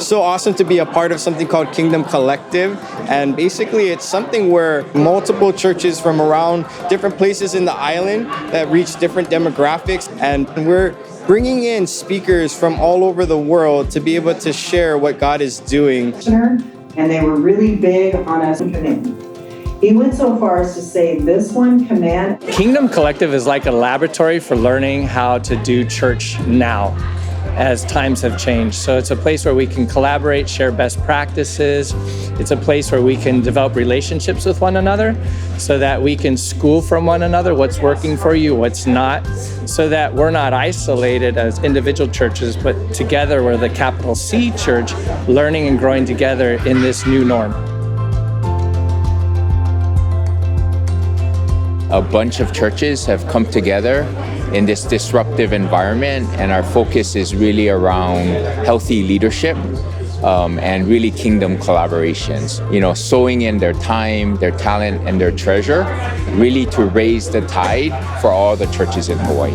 So awesome to be a part of something called Kingdom Collective. And basically, it's something where multiple churches from around different places in the island that reach different demographics. And we're bringing in speakers from all over the world to be able to share what God is doing. And they were really big on us committing. He went so far as to say this one command. Kingdom Collective is like a laboratory for learning how to do church now as times have changed. So it's a place where we can collaborate, share best practices. It's a place where we can develop relationships with one another so that we can school from one another what's working for you, what's not, so that we're not isolated as individual churches, but together we're the capital C church, learning and growing together in this new norm. A bunch of churches have come together in this disruptive environment, and our focus is really around healthy leadership and really kingdom collaborations. You know, sowing in their time, their talent, and their treasure, really to raise the tide for all the churches in Hawaii.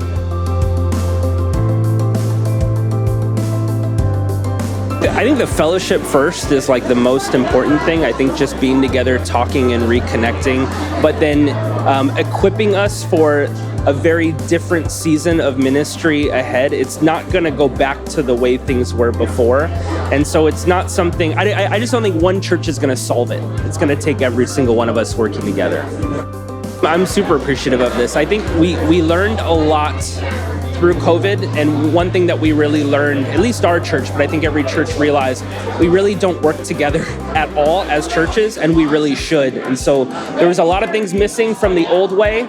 I think the fellowship first is like the most important thing. I think just being together, talking and reconnecting, but then equipping us for a very different season of ministry ahead. It's not going to go back to the way things were before. And so it's not something, I just don't think one church is going to solve it. It's going to take every single one of us working together. I'm super appreciative of this. I think we learned a lot through COVID, and one thing that we really learned, at least our church, but I think every church realized, we really don't work together at all as churches, and we really should. And so there was a lot of things missing from the old way,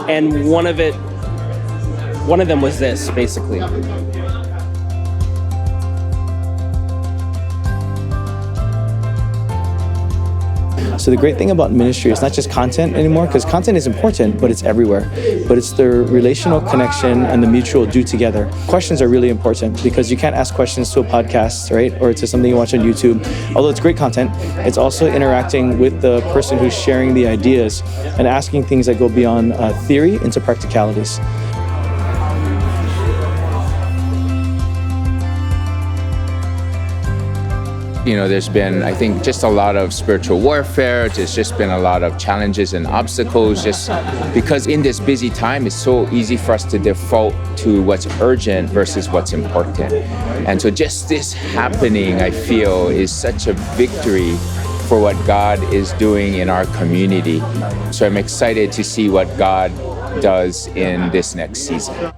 and one of them was this, basically. So the great thing about ministry is not just content anymore, because content is important, but it's everywhere. But it's the relational connection and the mutual do together. Questions are really important because you can't ask questions to a podcast, right? Or to something you watch on YouTube. Although it's great content, it's also interacting with the person who's sharing the ideas and asking things that go beyond theory into practicalities. You know, there's been, I think, just a lot of spiritual warfare. There's just been a lot of challenges and obstacles, just because in this busy time, it's so easy for us to default to what's urgent versus what's important. And so just this happening, I feel, is such a victory for what God is doing in our community. So I'm excited to see what God does in this next season.